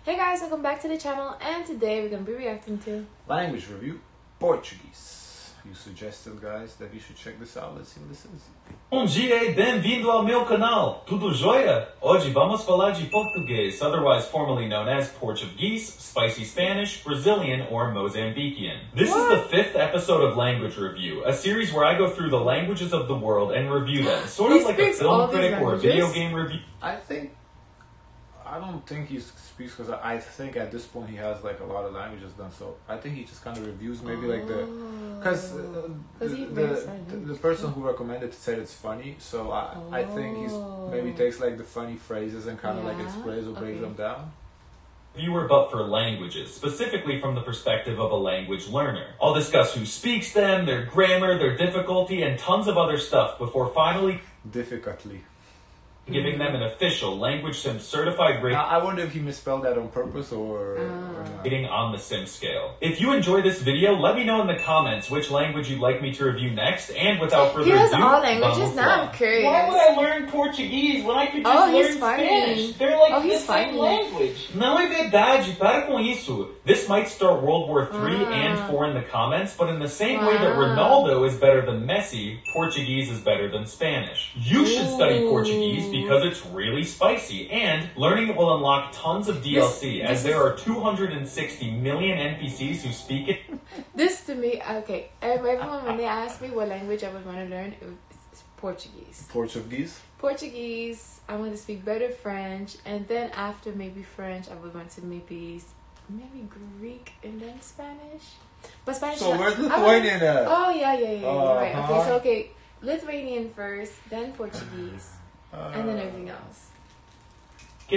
Hey guys, welcome back to the channel, and today we're going to be reacting to language review, Portuguese. You suggested, guys, that we should check this out. Let's see what this is. Bom dia e bem-vindo ao meu canal. Tudo jóia? Hoje vamos falar de português, otherwise formerly known as Portuguese, spicy Spanish, Brazilian, or Mozambican. This is the 5th episode of Language Review, a series where I go through the languages of the world and review them, sort of like a film critic or a video game review. I don't think he speaks, because I think at this point he has like a lot of languages done, so I think he just kind of reviews maybe like because the person who recommended said it's funny, so I think he's maybe takes like the funny phrases and kind of like explains or breaks them down. Viewer but for languages, specifically from the perspective of a language learner. I'll discuss who speaks them, their grammar, their difficulty, and tons of other stuff before finally giving them an official Language Sim certified rating. Now, I wonder if he misspelled that on purpose or rating on the Sim scale. If you enjoy this video, let me know in the comments which language you'd like me to review next, and without further ado, he has all languages, now I'm curious. Why would I learn Portuguese when I could just learn Spanish? They're like the same language. Não é verdade, para com isso. This might start World War III and IV in the comments, but in the same way that Ronaldo is better than Messi, Portuguese is better than Spanish. You should study Portuguese because it's really spicy, and learning it will unlock tons of DLC, as there are 260 million NPCs who speak it. This to me, okay, everyone when they ask me what language I would want to learn, it's Portuguese. Portuguese, I want to speak better French, and then after maybe French, I would want to maybe Greek and then Spanish. But Spanish. So where's Lithuanian at? Oh yeah, right. Okay, Lithuanian first, then Portuguese. And then everything else.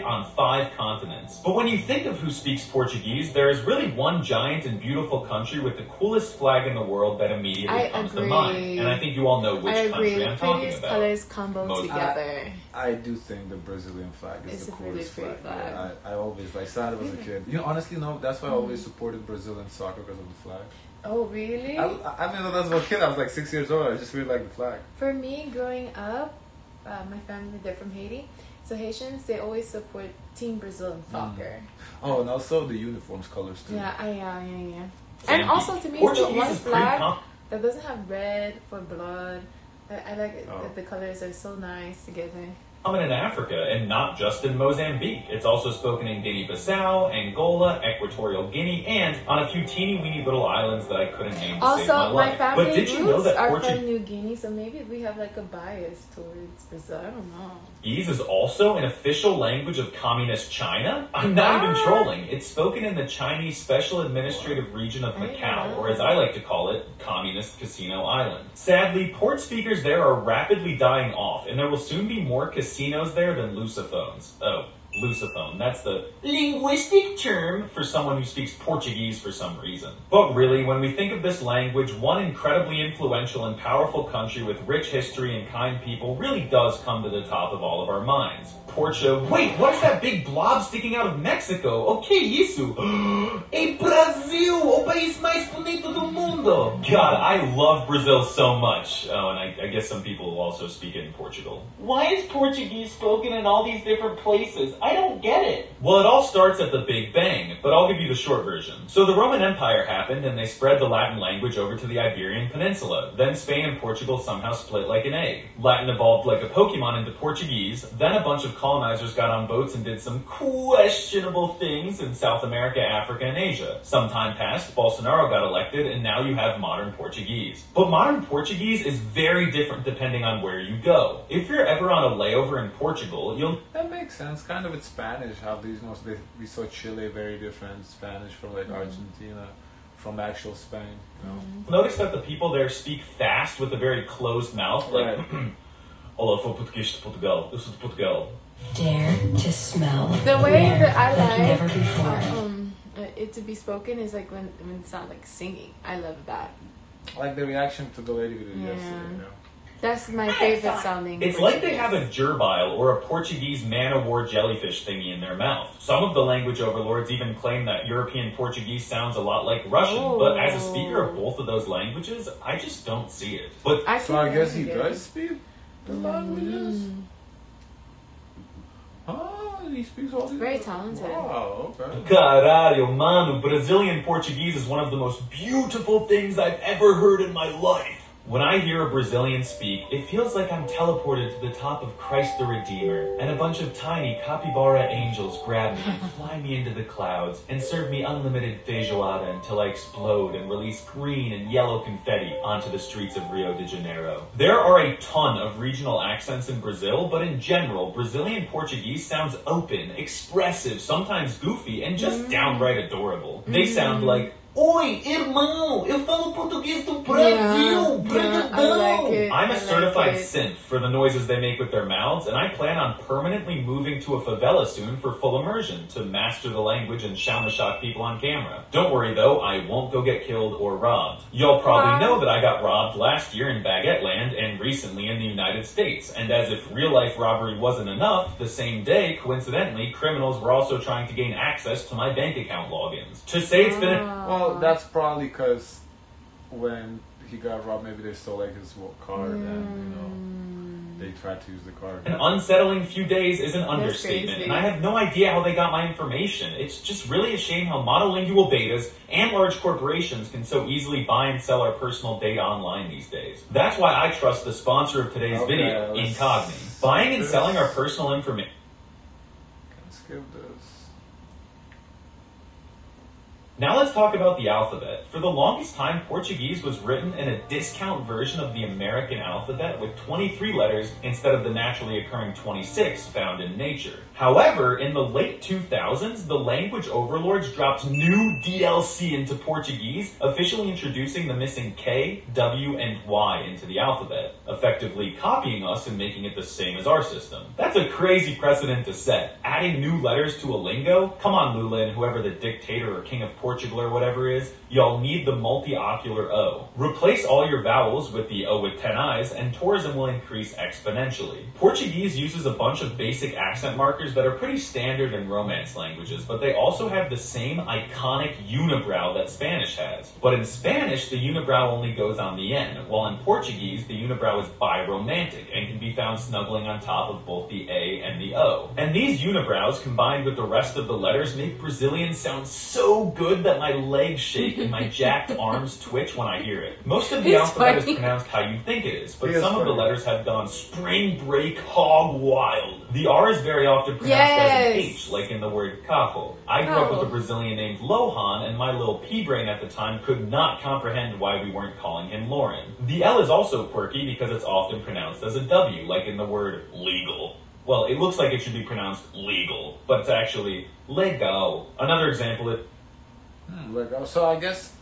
On 5 continents. But when you think of who speaks Portuguese, there is really one giant and beautiful country with the coolest flag in the world that immediately comes to mind. And I think you all know which country I'm talking about. Colors combo together. I do think the Brazilian flag is the coolest flag. Yeah, I always saw it as a kid. You know, honestly, no, that's why I always supported Brazilian soccer, because of the flag. Oh, really? I mean, that's a kid. I was like 6 years old. I just really liked the flag. For me, growing up, my family, they're from Haiti. So Haitians, they always support Team Brazil in soccer. Oh, and also the uniforms colors too. Yeah. And also to me, it's the one flag that doesn't have red for blood. I like it. The colors are so nice together. Common in Africa, and not just in Mozambique. It's also spoken in Guinea-Bissau, Angola, Equatorial Guinea, and on a few teeny-weeny little islands that I couldn't name to save my life. Also, my family roots are from New Guinea, Guinea, so maybe we have like a bias towards Brazil. I don't know. Portuguese is also an official language of Communist China? I'm not even trolling. It's spoken in the Chinese Special Administrative Region of Macau, or as I like to call it, Communist Casino Island. Sadly, port speakers there are rapidly dying off, and there will soon be more casinos there than lusophones. Oh, lusophone. That's the linguistic term for someone who speaks Portuguese for some reason. But really, when we think of this language, one incredibly influential and powerful country with rich history and kind people really does come to the top of all of our minds. Wait, what is that big blob sticking out of Mexico? Okay, isso? Hey, Brasil, o país mais bonito do mundo. God, I love Brazil so much. Oh, and I guess some people will also speak it in Portugal. Why is Portuguese spoken in all these different places? I don't get it. Well, it all starts at the Big Bang, but I'll give you the short version. So the Roman Empire happened, and they spread the Latin language over to the Iberian Peninsula. Then Spain and Portugal somehow split like an egg. Latin evolved like a Pokemon into Portuguese. Then a bunch of colonizers got on boats and did some questionable things in South America, Africa, and Asia. Some time passed, Bolsonaro got elected, and now you have modern Portuguese. But modern Portuguese is very different depending on where you go. If you're ever on a layover in Portugal, you'll... That makes sense. Kind of with Spanish, how we saw Chile very different, Spanish from like Argentina, from actual Spain. You know? Notice that the people there speak fast with a very closed mouth, like... Olá, sou português de Portugal. Eu sou de Portugal. Dare to smell. The way that I never before. It to be spoken is like when it's not like singing. I love that. Like the reaction to the lady we did yesterday. You know? That's my favorite sounding. It's like they have a gerbile or a Portuguese man-o-war jellyfish thingy in their mouth. Some of the language overlords even claim that European Portuguese sounds a lot like Russian, but as a speaker of both of those languages, I just don't see it. But so I guess he does speak the languages? He speaks all these. Very talented. Wow, okay. Caralho, mano, Brazilian Portuguese is one of the most beautiful things I've ever heard in my life. When I hear a Brazilian speak, it feels like I'm teleported to the top of Christ the Redeemer, and a bunch of tiny capybara angels grab me and fly me into the clouds, and serve me unlimited feijoada until I explode and release green and yellow confetti onto the streets of Rio de Janeiro. There are a ton of regional accents in Brazil, but in general, Brazilian Portuguese sounds open, expressive, sometimes goofy, and just downright adorable. They sound like, Oi, irmão, eu falo português do Brasil, Brasil. I'm a certified synth for the noises they make with their mouths, and I plan on permanently moving to a favela soon for full immersion to master the language and shock people on camera. Don't worry though, I won't go get killed or robbed. Y'all probably know that I got robbed last year in Baguette Land and recently in the United States, and as if real-life robbery wasn't enough, the same day, coincidentally, criminals were also trying to gain access to my bank account logins. To say it's been Well, that's probably because when he got robbed, maybe they stole like his card and they tried to use the card. An unsettling few days is an understatement, and I have no idea how they got my information. It's just really a shame how monolingual betas and large corporations can so easily buy and sell our personal data online these days. That's why I trust the sponsor of today's video, Incogni. Buying and selling our personal information. Skip this. Now let's talk about the alphabet. For the longest time, Portuguese was written in a discount version of the American alphabet with 23 letters instead of the naturally occurring 26 found in nature. However, in the late 2000s, the language overlords dropped new DLC into Portuguese, officially introducing the missing K, W, and Y into the alphabet, effectively copying us and making it the same as our system. That's a crazy precedent to set. Adding new letters to a lingo? Come on, Lula and whoever the dictator or king of Portugal or whatever is, y'all need the multi-ocular O. Replace all your vowels with the O with 10 eyes, and tourism will increase exponentially. Portuguese uses a bunch of basic accent markers that are pretty standard in Romance languages, but they also have the same iconic unibrow that Spanish has. But in Spanish, the unibrow only goes on the N, while in Portuguese, the unibrow is biromantic and can be found snuggling on top of both the A and the O. And these unibrows, combined with the rest of the letters, make Brazilian sound so good that my legs shake and my jacked arms twitch when I hear it. Most of the alphabet is pronounced how you think it is, but some of the letters have gone spring break hog wild. The R is very often pronounced as an H, like in the word carro. I grew up with a Brazilian named Lohan, and my little pea-brain at the time could not comprehend why we weren't calling him Lauren. The L is also quirky because it's often pronounced as a W, like in the word legal. Well, it looks like it should be pronounced legal, but it's actually legal. Another example is legal. So I guess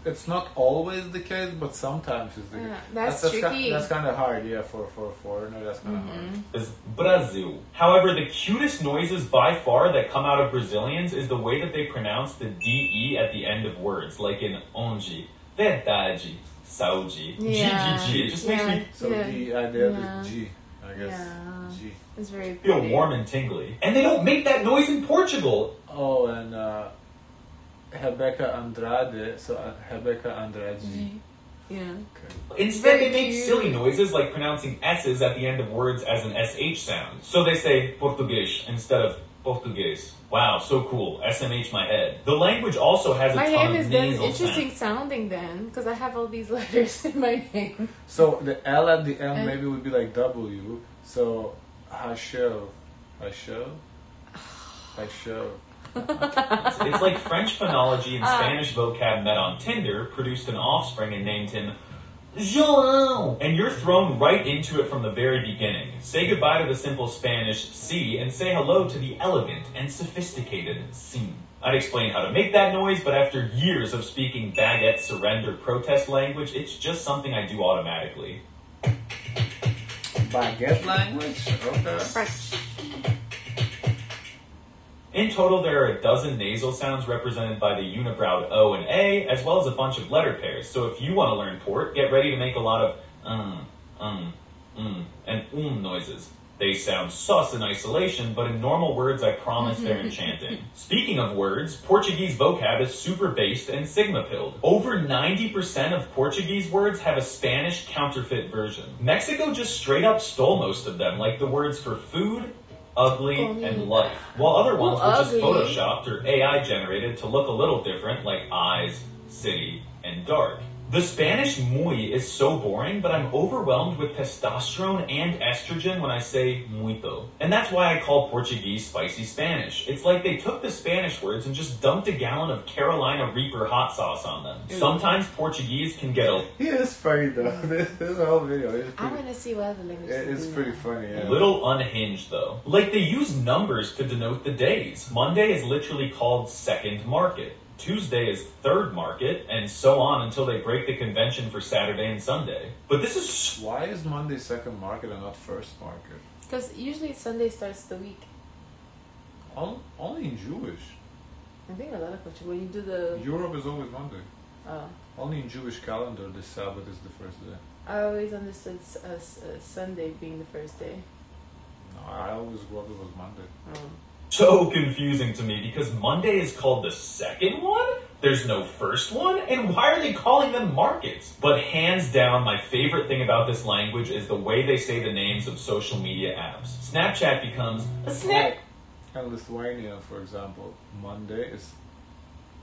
it's not always the case, but sometimes it's the case. That's tricky. That's kind of hard, for a foreigner. That's kind of hard. Is Brazil. However, the cutest noises by far that come out of Brazilians is the way that they pronounce the DE at the end of words, like in onde, verdade, saúde, GGG. It just makes me the idea is G, I guess. G. It's very feel warm and tingly. And they don't make that noise in Portugal. Oh, and Rebecca Andrade, so Rebecca Andrade. Yeah. Okay. Instead, they make silly noises like pronouncing S's at the end of words as an SH sound. So they say Português instead of Português. Wow, so cool. SMH my head. The language also has a ton of nasal My name is then interesting sounding then, because I have all these letters in my name. So the L at the end maybe would be like W. So Hasho. It's like French phonology and Spanish vocab met on Tinder, produced an offspring and named him João. And you're thrown right into it from the very beginning. Say goodbye to the simple Spanish si and say hello to the elegant and sophisticated sim. I'd explain how to make that noise, but after years of speaking baguette surrender protest language, it's just something I do automatically. Baguette language? Okay. French. In total, there are a dozen nasal sounds represented by the unibrowed O and A, as well as a bunch of letter pairs. So if you want to learn Port, get ready to make a lot of and noises. They sound sus in isolation, but in normal words, I promise they're enchanting. Speaking of words, Portuguese vocab is super based and sigma-pilled. Over 90% of Portuguese words have a Spanish counterfeit version. Mexico just straight up stole most of them, like the words for food, ugly, and life, while other ones were just photoshopped or AI generated to look a little different, like eyes, city, and dark. The Spanish muy is so boring, but I'm overwhelmed with testosterone and estrogen when I say muito. And that's why I call Portuguese spicy Spanish. It's like they took the Spanish words and just dumped a gallon of Carolina Reaper hot sauce on them. Sometimes Portuguese can get a... He is funny though. This whole video. I want to see what other languages It's pretty funny, yeah. A little unhinged though. Like they use numbers to denote the days. Monday is literally called second market. Tuesday is third market, and so on until they break the convention for Saturday and Sunday. But this is... Why is Monday second market and not first market? Because usually Sunday starts the week. Only in Jewish. I think a lot of culture, when you do the... Europe is always Monday. Oh. Only in Jewish calendar, the Sabbath is the first day. I always understood Sunday being the first day. No, I always grew up it was Monday. Oh. So confusing to me because Monday is called the second one? There's no first one? And why are they calling them markets? But hands down, my favorite thing about this language is the way they say the names of social media apps. Snapchat becomes a snap. In Lithuania, for example, Monday is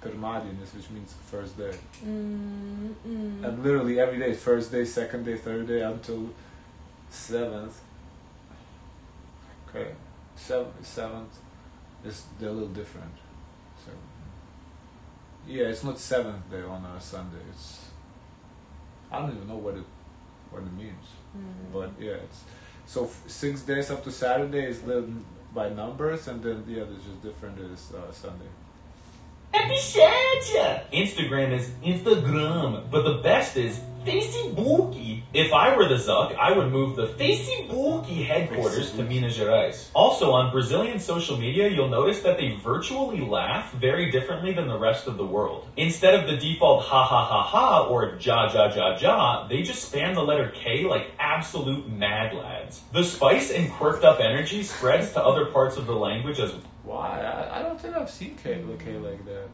pirmadienis, which means first day. And literally every day, first day, second day, third day, until 7th. Okay, 7th. They're a little different. So, yeah, it's not 7th day on a Sunday. It's I don't even know what it means. But yeah, it's so 6 days up to Saturday is by numbers, and then there's just different is Sunday. Instagram is Instagram, but the best is Facebook. If I were the Zuck, I would move the Facebook headquarters to Minas Gerais. Also, on Brazilian social media, you'll notice that they virtually laugh very differently than the rest of the world. Instead of the default ha ha ha ha or ja ja ja ja, they just spam the letter K like absolute mad lads. The spice and quirked up energy spreads to other parts of the language as well. Why? I don't think I've seen K like that.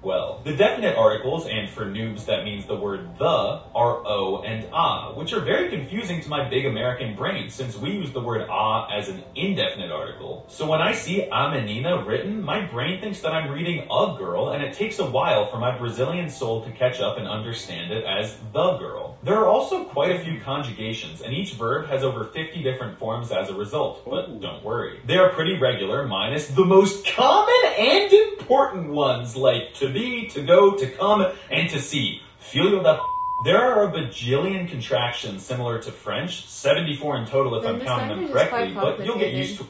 Well, the definite articles, and for noobs that means the word the, are O and ah, which are very confusing to my big American brain since we use the word ah as an indefinite article. So when I see a menina written, my brain thinks that I'm reading a girl, and it takes a while for my Brazilian soul to catch up and understand it as the girl. There are also quite a few conjugations, and each verb has over 50 different forms as a result, but don't worry. They are pretty regular, minus the most common and important ones, like to be, to go, to come, and to see. Filho da... There are a bajillion contractions similar to French, 74 in total if I'm counting them correctly, but you'll get used to...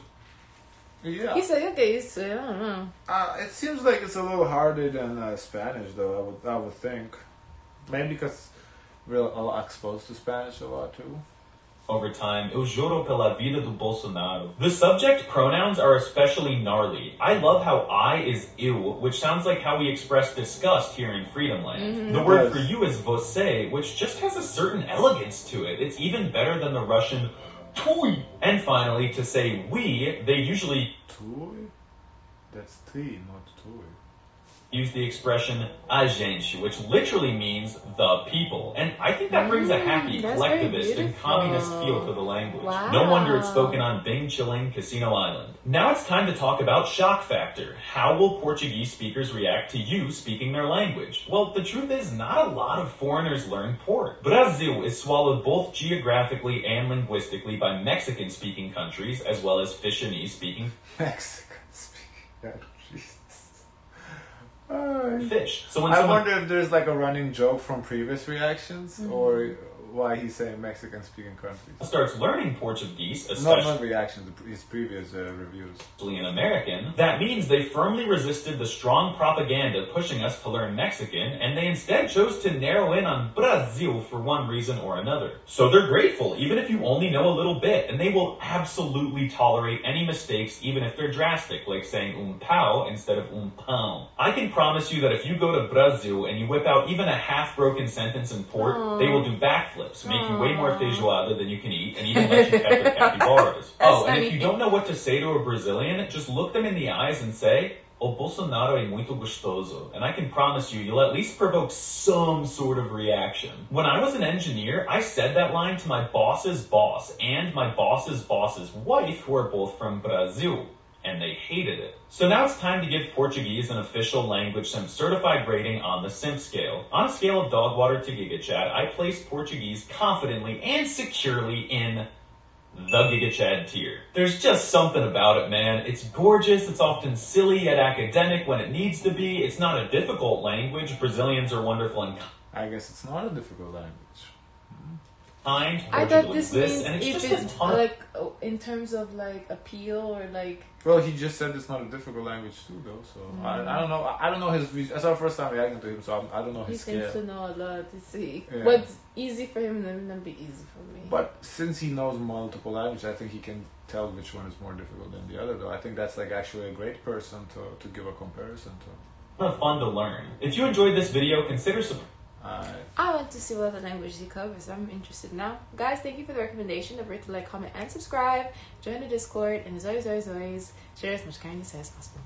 Yeah. He said you'll get used to it, I don't know. It seems like it's a little harder than Spanish, though, I would think. Maybe because we're exposed to Spanish a lot, too. Over time, eu juro pela vida do Bolsonaro. The subject pronouns are especially gnarly. I love how I is eu, which sounds like how we express disgust here in Freedom Land. The word for you is você, which just has a certain elegance to it. It's even better than the Russian tuy. And finally, to say we, they usually... Tuy? That's ty, not tuy. Use the expression a gente, which literally means the people. And I think that brings a happy, collectivist, and communist feel to the language. Wow. No wonder it's spoken on Bing Chilling Casino Island. Now it's time to talk about shock factor. How will Portuguese speakers react to you speaking their language? Well, the truth is, not a lot of foreigners learn Port. Brazil is swallowed both geographically and linguistically by Mexican-speaking countries, as well as Fishanese-speaking Mexican-speaking. fish. So when I wonder if there's like a running joke from previous reactions, or why he's saying Mexican-speaking countries. Starts learning Portuguese, especially not reactions, his previous reviews. In American, that means they firmly resisted the strong propaganda pushing us to learn Mexican, and they instead chose to narrow in on Brazil for one reason or another. So they're grateful, even if you only know a little bit, and they will absolutely tolerate any mistakes, even if they're drastic, like saying pau instead of pão. I can promise you that if you go to Brazil and you whip out even a half-broken sentence in Port, they will do backflips, making way more feijoada than you can eat, and even let you pet their capybaras. And if you don't know what to say to a Brazilian, just look them in the eyes and say, O Bolsonaro é muito gostoso, and I can promise you, you'll at least provoke some sort of reaction. When I was an engineer, I said that line to my boss's boss and my boss's boss's wife, who are both from Brazil, and they hated it. So now it's time to give Portuguese an official language simp certified rating on the simp scale. On a scale of dog water to GigaChad, I placed Portuguese confidently and securely in the GigaChad tier. There's just something about it, man. It's gorgeous, it's often silly yet academic when it needs to be. It's not a difficult language. Brazilians are wonderful and I guess it's not a difficult language. kind. I thought this means and it's if just it's a ton like in terms of like appeal or like. Well, he just said it's not a difficult language too, though. So I don't know. I don't know his. That's our first time reacting to him, so I don't know his scale. He seems to know a lot to see what's easy for him and not be easy for me. But since he knows multiple languages, I think he can tell which one is more difficult than the other. Though I think that's like actually a great person to give a comparison to. fun to learn. If you enjoyed this video, consider supporting. I want to see what other languages he covers. I'm interested now. Guys, thank you for the recommendation. Don't forget to like, comment, and subscribe. Join the Discord. And as always, share as much kindness as possible.